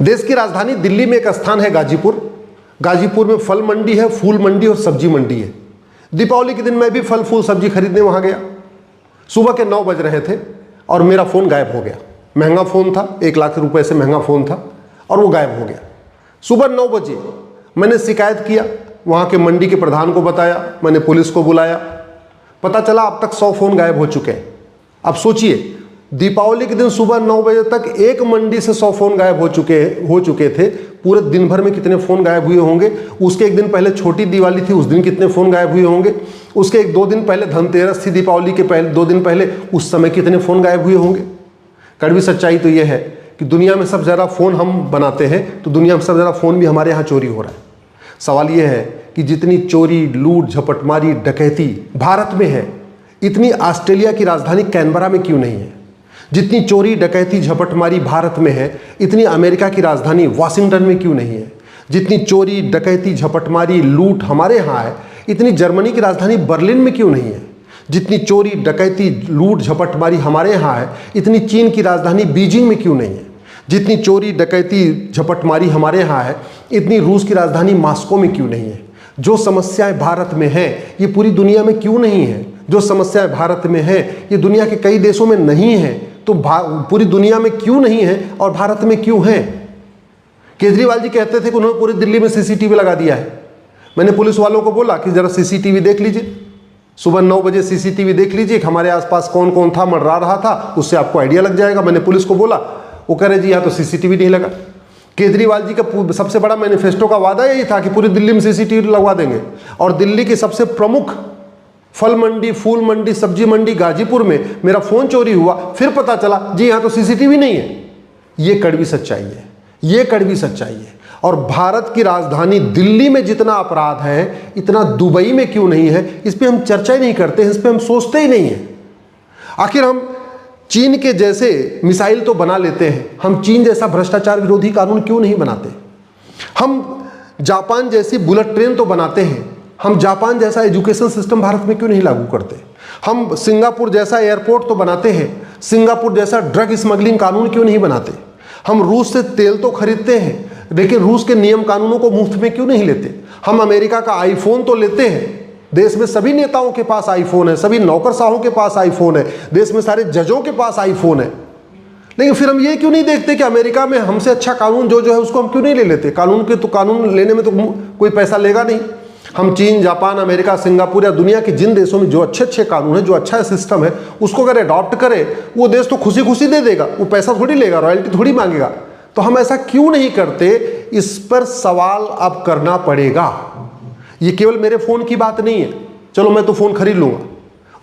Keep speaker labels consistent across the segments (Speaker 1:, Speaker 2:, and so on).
Speaker 1: देश की राजधानी दिल्ली में एक स्थान है गाजीपुर। गाजीपुर में फल मंडी है, फूल मंडी और सब्जी मंडी है। दीपावली के दिन मैं भी फल फूल सब्जी खरीदने वहाँ गया। सुबह के 9 बज रहे थे और मेरा फ़ोन गायब हो गया। महंगा फ़ोन था, 1 लाख रुपए से महंगा फ़ोन था और वो गायब हो गया। सुबह 9 बजे मैंने शिकायत किया, वहाँ के मंडी के प्रधान को बताया, मैंने पुलिस को बुलाया। पता चला अब तक 100 फ़ोन गायब हो चुके हैं। अब सोचिए, दीपावली के दिन सुबह 9 बजे तक एक मंडी से 100 फ़ोन गायब हो चुके थे। पूरे दिन भर में कितने फ़ोन गायब हुए होंगे। उसके एक दिन पहले छोटी दिवाली थी, उस दिन कितने फ़ोन गायब हुए होंगे। उसके 1-2 दिन पहले धनतेरस थी, दीपावली के पहले 2 दिन पहले, उस समय कितने फ़ोन गायब हुए होंगे। कड़वी सच्चाई तो यह है कि दुनिया में सबसे ज़्यादा फ़ोन हम बनाते हैं, तो दुनिया में सबसे ज़्यादा फ़ोन भी हमारे यहाँ चोरी हो रहा है। सवाल यह है कि जितनी चोरी, लूट, झपटमारी, डकैती भारत में है, इतनी ऑस्ट्रेलिया की राजधानी कैनबरा में क्यों नहीं है। जितनी चोरी, डकैती, झपटमारी भारत में है, इतनी अमेरिका की राजधानी वाशिंगटन में क्यों नहीं है। जितनी चोरी, डकैती, झपटमारी, लूट हमारे यहाँ है, इतनी जर्मनी की राजधानी बर्लिन में क्यों नहीं है। जितनी चोरी, डकैती, लूट, झपटमारी हमारे यहाँ है, इतनी चीन की राजधानी बीजिंग में क्यों नहीं है। जितनी चोरी, डकैती, झपटमारी हमारे यहाँ है, इतनी रूस की राजधानी मॉस्को में क्यों नहीं है। जो समस्याएं भारत में हैं, ये पूरी दुनिया में क्यों नहीं है। जो समस्याएं भारत में है, ये दुनिया के कई देशों में नहीं है, तो पूरी दुनिया में क्यों नहीं है और भारत में क्यों है। केजरीवाल जी कहते थे कि उन्होंने पूरी दिल्ली में सीसीटीवी लगा दिया है। मैंने पुलिस वालों को बोला कि जरा सीसीटीवी देख लीजिए, सुबह 9 बजे सीसीटीवी देख लीजिए कि हमारे आसपास कौन कौन था, मंडरा रहा था, उससे आपको आइडिया लग जाएगा। मैंने पुलिस को बोला, वो कह रहे जी यहाँ तो सीसीटीवी नहीं लगा। केजरीवाल जी का सबसे बड़ा मैनिफेस्टो का वादा यही था कि पूरी दिल्ली में सीसीटीवी लगवा देंगे। और दिल्ली की सबसे प्रमुख फल मंडी, फूल मंडी, सब्जी मंडी गाजीपुर में मेरा फ़ोन चोरी हुआ, फिर पता चला जी यहाँ तो सीसीटीवी नहीं है। ये कड़वी सच्चाई है, ये कड़वी सच्चाई है। और भारत की राजधानी दिल्ली में जितना अपराध है, इतना दुबई में क्यों नहीं है, इस पर हम चर्चा ही नहीं करते हैं, इस पर हम सोचते ही नहीं हैं। आखिर हम चीन के जैसे मिसाइल तो बना लेते हैं, हम चीन जैसा भ्रष्टाचार विरोधी कानून क्यों नहीं बनाते। हम जापान जैसी बुलेट ट्रेन तो बनाते हैं, हम जापान जैसा एजुकेशन सिस्टम भारत में क्यों नहीं लागू करते। हम सिंगापुर जैसा एयरपोर्ट तो बनाते हैं, सिंगापुर जैसा ड्रग स्मगलिंग कानून क्यों नहीं बनाते। हम रूस से तेल तो खरीदते हैं, लेकिन रूस के नियम कानूनों को मुफ्त में क्यों नहीं लेते। हम अमेरिका का आईफोन तो लेते हैं, देश में सभी नेताओं के पास आईफोन है, सभी नौकरशाहों के पास आईफोन है, देश में सारे जजों के पास आईफोन है, लेकिन फिर हम ये क्यों नहीं देखते कि अमेरिका में हमसे अच्छा कानून जो है उसको हम क्यों नहीं ले लेते। कानून लेने में तो कोई पैसा लेगा नहीं। हम चीन, जापान, अमेरिका, सिंगापुर या दुनिया के जिन देशों में जो अच्छे कानून है, जो अच्छा सिस्टम है, उसको अगर अडॉप्ट करे, वो देश तो खुशी खुशी दे देगा, वो पैसा थोड़ी लेगा, रॉयल्टी थोड़ी मांगेगा। तो हम ऐसा क्यों नहीं करते, इस पर सवाल अब करना पड़ेगा। ये केवल मेरे फ़ोन की बात नहीं है, चलो मैं तो फ़ोन खरीद लूँगा,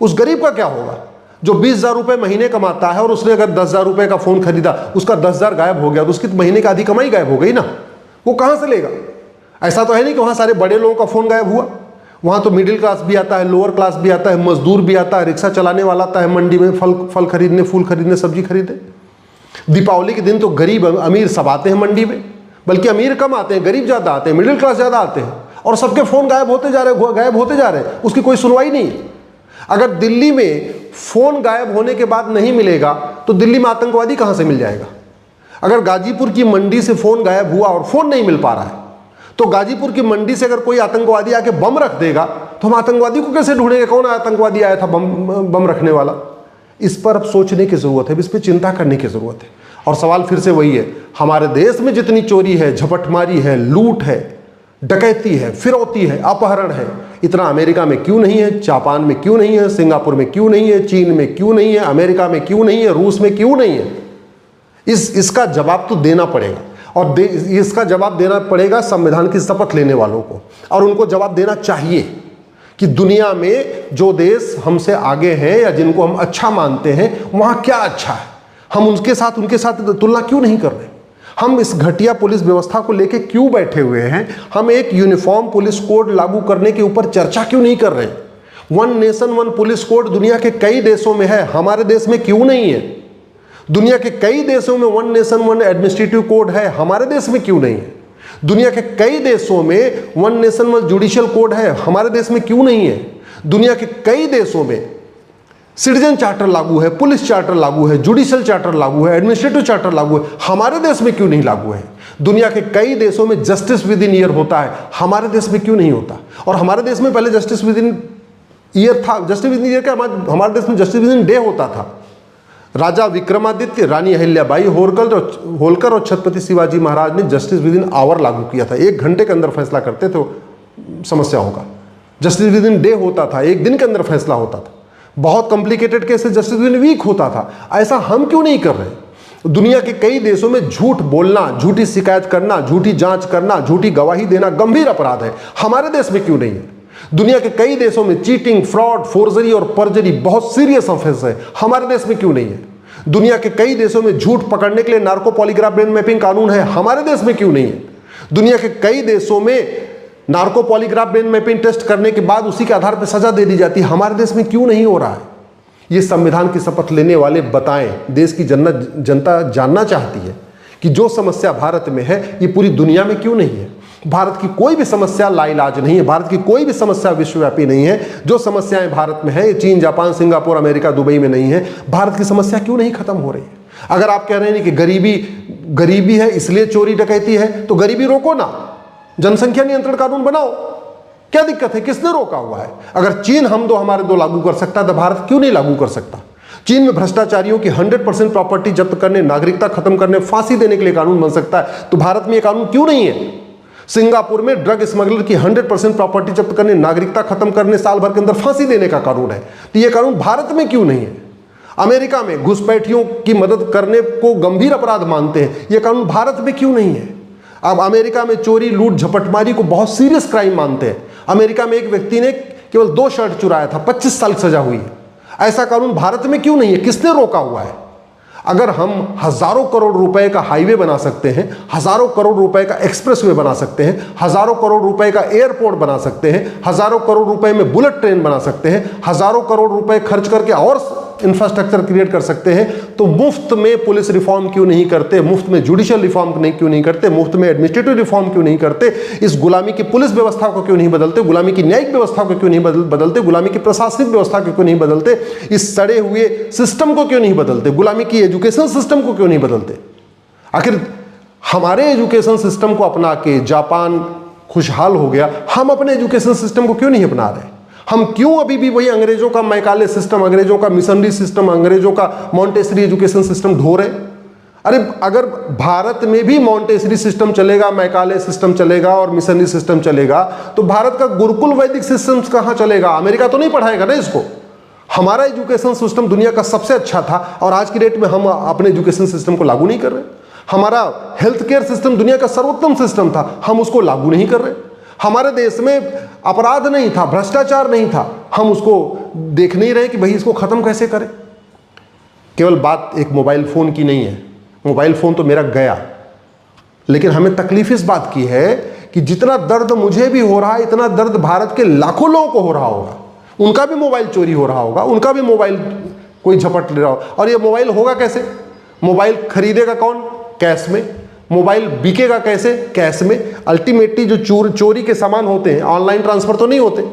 Speaker 1: उस गरीब का क्या होगा जो 20,000 रुपये महीने कमाता है और उसने अगर 10,000 रुपये का फ़ोन खरीदा, उसका 10,000 गायब हो गया तो उसकी महीने का आधी कमाई गायब हो गई ना। वो कहाँ से लेगा। ऐसा तो है नहीं कि वहाँ सारे बड़े लोगों का फ़ोन गायब हुआ। वहाँ तो मिडिल क्लास भी आता है, लोअर क्लास भी आता है, मजदूर भी आता है, रिक्शा चलाने वाला आता है, मंडी में फल खरीदने, फूल खरीदने, सब्जी खरीदे। दीपावली के दिन तो गरीब अमीर सब आते हैं मंडी में, बल्कि अमीर कम आते हैं, गरीब ज़्यादा आते हैं, मिडिल क्लास ज़्यादा आते हैं, और सबके फ़ोन गायब होते जा रहे हैं, उसकी कोई सुनवाई नहीं है। अगर दिल्ली में फ़ोन गायब होने के बाद नहीं मिलेगा तो दिल्ली में आतंकवादी कहाँ से मिल जाएगा। अगर गाजीपुर की मंडी से फ़ोन गायब हुआ और फ़ोन नहीं मिल पा रहा है, तो गाजीपुर की मंडी से अगर कोई आतंकवादी आके बम रख देगा तो हम आतंकवादी को कैसे ढूंढेंगे, कौन आतंकवादी आया था बम रखने वाला। इस पर अब सोचने की ज़रूरत है, इस पर चिंता करने की ज़रूरत है। और सवाल फिर से वही है, हमारे देश में जितनी चोरी है, झपटमारी है, लूट है, डकैती है, फिरौती है, अपहरण है, इतना अमेरिका में क्यों नहीं है, जापान में क्यों नहीं है, सिंगापुर में क्यों नहीं है, चीन में क्यों नहीं है, अमेरिका में क्यों नहीं है, रूस में क्यों नहीं है। इसका जवाब तो देना पड़ेगा, और इसका जवाब देना पड़ेगा संविधान की शपथ लेने वालों को, और उनको जवाब देना चाहिए कि दुनिया में जो देश हमसे आगे हैं या जिनको हम अच्छा मानते हैं, वहाँ क्या अच्छा है, हम उनके साथ तुलना क्यों नहीं कर रहे। हम इस घटिया पुलिस व्यवस्था को लेके क्यों बैठे हुए हैं। हम एक यूनिफॉर्म पुलिस कोड लागू करने के ऊपर चर्चा क्यों नहीं कर रहे। One nation one police code दुनिया के कई देशों में है, हमारे देश में क्यों नहीं है। दुनिया के कई देशों में one nation one administrative code है, हमारे देश में क्यों नहीं है। दुनिया के कई देशों में one nation one judicial code है, हमारे देश में क्यों नहीं है। दुनिया के कई देशों में सिटीजन चार्टर लागू है, पुलिस चार्टर लागू है, जुडिशियल चार्टर लागू है, एडमिनिस्ट्रेटिव चार्टर लागू है। हमारे देश में क्यों नहीं लागू है? दुनिया के कई देशों में जस्टिस विद इन ईयर होता है, हमारे देश में क्यों नहीं होता? और हमारे देश में पहले जस्टिस विद इन ईयर था, जस्टिस विद इन ईयर का हमारे देश में जस्टिस विद इन डे होता था। राजा विक्रमादित्य, रानी अहिल्याबाई होलकर और छत्रपति शिवाजी महाराज ने जस्टिस विद इन आवर लागू किया था। 1 घंटे के अंदर फैसला करते थे समस्याओं का। जस्टिस विद इन डे होता था, 1 दिन के अंदर फैसला होता था। बहुत complicated case justice within week होता था। ऐसा हम क्यों नहीं कर रहे? दुनिया के कई देशों में झूठ बोलना, झूठी शिकायत करना, झूठी जांच करना, झूठी गवाही देना गंभीर अपराध है। हमारे देश में क्यों नहीं है? दुनिया के कई देशों में चीटिंग, फ्रॉड, फोर्जरी और पर्जरी बहुत सीरियस ऑफेंस है, हमारे देश में क्यों नहीं है? दुनिया के कई देशों में झूठ पकड़ने के लिए नार्को पॉलीग्राफ ब्रेन मैपिंग कानून है, हमारे देश में क्यों नहीं है? दुनिया के कई देशों में narco polygraph brain mapping test करने के बाद उसी के आधार पर सजा दे दी जाती है, हमारे देश में क्यों नहीं हो रहा है? ये संविधान की शपथ लेने वाले बताएं। देश की जनता जानना चाहती है कि जो समस्या भारत में है ये पूरी दुनिया में क्यों नहीं है। भारत की कोई भी समस्या लाइलाज नहीं है, भारत की कोई भी समस्या विश्वव्यापी नहीं है। जो समस्याएं भारत में है ये चीन, जापान, सिंगापुर, अमेरिका, दुबई में नहीं है। भारत की समस्या क्यों नहीं खत्म हो रही है? अगर आप कह रहे हैं कि गरीबी है इसलिए चोरी डकैती है, तो गरीबी रोको ना, जनसंख्या नियंत्रण कानून बनाओ, क्या दिक्कत है? किसने रोका हुआ है? अगर चीन हमारे दो लागू कर सकता है तो भारत क्यों नहीं लागू कर सकता? चीन में भ्रष्टाचारियों की 100% प्रॉपर्टी जब्त करने, नागरिकता खत्म करने, फांसी देने के लिए कानून बन सकता है, तो भारत में यह कानून क्यों नहीं है? सिंगापुर में ड्रग स्मगलर की 100% प्रॉपर्टी जब्त करने, नागरिकता खत्म करने, साल भर के अंदर फांसी देने का कानून है, तो यह कानून भारत में क्यों नहीं है? अमेरिका में घुसपैठियों की मदद करने को गंभीर अपराध मानते हैं, यह कानून भारत में क्यों नहीं है? अब अमेरिका में चोरी, लूट, झपटमारी को बहुत सीरियस क्राइम मानते हैं। अमेरिका में एक व्यक्ति ने केवल 2 शर्ट चुराया था, 25 साल सजा हुई है। ऐसा कानून भारत में क्यों नहीं है? किसने रोका हुआ है? अगर हम हजारों करोड़ रुपए का हाईवे बना सकते हैं, हजारों करोड़ रुपए का एक्सप्रेसवे बना सकते हैं, हजारों करोड़ रुपए का एयरपोर्ट बना सकते हैं, हजारों करोड़ रुपए में बुलेट ट्रेन बना सकते हैं, हजारों करोड़ रुपए खर्च करके और इंफ्रास्ट्रक्चर क्रिएट कर सकते हैं, तो मुफ्त में पुलिस रिफॉर्म क्यों नहीं करते? मुफ्त में जुडिशियल रिफॉर्म क्यों नहीं करते? मुफ्त में एडमिनिस्ट्रेटिव रिफॉर्म क्यों नहीं करते? इस गुलामी की पुलिस व्यवस्था को क्यों नहीं बदलते? गुलामी की न्यायिक व्यवस्था को क्यों नहीं बदलते? गुलामी की प्रशासनिक व्यवस्था को क्यों नहीं बदलते? इस सड़े हुए सिस्टम को क्यों नहीं बदलते? गुलामी की एजुकेशन सिस्टम को क्यों नहीं बदलते? आखिर हमारे एजुकेशन सिस्टम को अपना के जापान खुशहाल हो गया, हम अपने एजुकेशन सिस्टम को क्यों नहीं अपना रहे? हम क्यों अभी भी वही अंग्रेजों का मैकाले सिस्टम, अंग्रेजों का मिशनरी सिस्टम, अंग्रेजों का मॉन्टेसरी एजुकेशन सिस्टम ढो रहे? अरे अगर भारत में भी मॉन्टेसरी सिस्टम चलेगा, मैकाले सिस्टम चलेगा और मिशनरी सिस्टम चलेगा, तो भारत का गुरुकुल वैदिक सिस्टम कहाँ चलेगा? अमेरिका तो नहीं पढ़ाएगा ना इसको। हमारा एजुकेशन सिस्टम दुनिया का सबसे अच्छा था और आज की डेट में हम अपने एजुकेशन सिस्टम को लागू नहीं कर रहे। हमारा हेल्थ केयर सिस्टम दुनिया का सर्वोत्तम सिस्टम था, हम उसको लागू नहीं कर रहे। हमारे देश में अपराध नहीं था, भ्रष्टाचार नहीं था, हम उसको देख नहीं रहे कि भाई इसको खत्म कैसे करें। केवल बात एक मोबाइल फ़ोन की नहीं है, मोबाइल फ़ोन तो मेरा गया, लेकिन हमें तकलीफ इस बात की है कि जितना दर्द मुझे भी हो रहा है, इतना दर्द भारत के लाखों लोगों को हो रहा होगा। उनका भी मोबाइल चोरी हो रहा होगा, उनका भी मोबाइल कोई झपट ले रहा होगा। और ये मोबाइल होगा कैसे? मोबाइल खरीदेगा कौन? कैश में। मोबाइल बिकेगा कैसे? कैश में। अल्टीमेटली जो चोरी के सामान होते हैं, ऑनलाइन ट्रांसफर तो नहीं होते,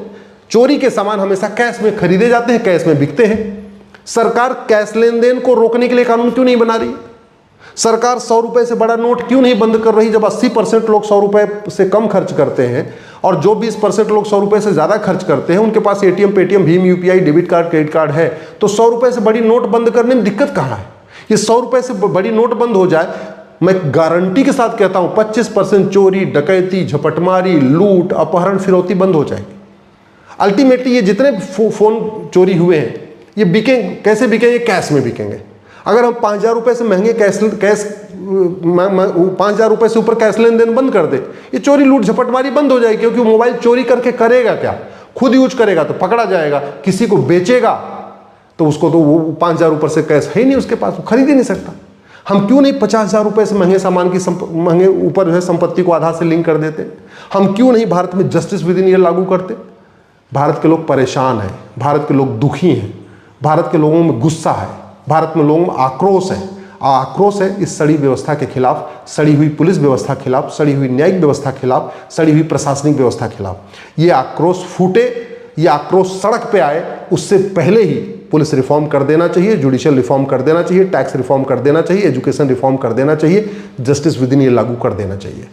Speaker 1: चोरी के सामान हमेशा कैश में खरीदे जाते हैं, कैश में बिकते हैं। सरकार कैश लेन देन को रोकने के लिए कानून क्यों नहीं बना रही? सरकार 100 रुपए से बड़ा नोट क्यों नहीं बंद कर रही? जब 80% लोग 100 रुपए से कम खर्च करते हैं और जो 20% लोग 100 रुपए से ज़्यादा खर्च करते हैं, उनके पास एटीएम, पेटीएम, भीम UPI, debit card, credit card है, तो 100 रुपए से बड़ी नोट बंद करने में दिक्कत कहाँ है? ये 100 रुपए से बड़ी नोट बंद हो जाए, मैं गारंटी के साथ कहता हूँ 25% चोरी, डकैती, झपटमारी, लूट, अपहरण, फिरौती बंद हो जाएगी। अल्टीमेटली ये जितने फ़ोन चोरी हुए हैं ये बिकेंगे कैसे? बिकेंगे कैश में बिकेंगे। अगर हम 5,000 रुपये से महंगे कैश 5,000 रुपये से ऊपर कैश लेन देन बंद कर दे, ये चोरी, लूट, झपटमारी बंद हो जाएगी। क्योंकि मोबाइल चोरी करके करेगा क्या? खुद यूज करेगा तो पकड़ा जाएगा, किसी को बेचेगा तो उसको तो वो 5,000 ऊपर से कैश है ही नहीं उसके पास, वो खरीद ही नहीं सकता। हम क्यों नहीं 50,000 रुपये से महंगे सामान की महंगे ऊपर जो है संपत्ति को आधार से लिंक कर देते? हम क्यों नहीं भारत में जस्टिस विद इन ईयर लागू करते? भारत के लोग परेशान हैं, भारत के लोग दुखी हैं, भारत के लोगों में गुस्सा है, भारत में लोगों में आक्रोश है। आक्रोश है इस सड़ी व्यवस्था के खिलाफ, सड़ी हुई पुलिस व्यवस्था के खिलाफ, सड़ी हुई न्यायिक व्यवस्था के खिलाफ, सड़ी हुई प्रशासनिक व्यवस्था के खिलाफ। ये आक्रोश फूटे, ये आक्रोश सड़क पे आए, उससे पहले ही पुलिस रिफॉर्म कर देना चाहिए, जुडिशियल रिफॉर्म कर देना चाहिए, टैक्स रिफॉर्म कर देना चाहिए, एजुकेशन रिफॉर्म कर देना चाहिए, जस्टिस विद इन ये लागू कर देना चाहिए।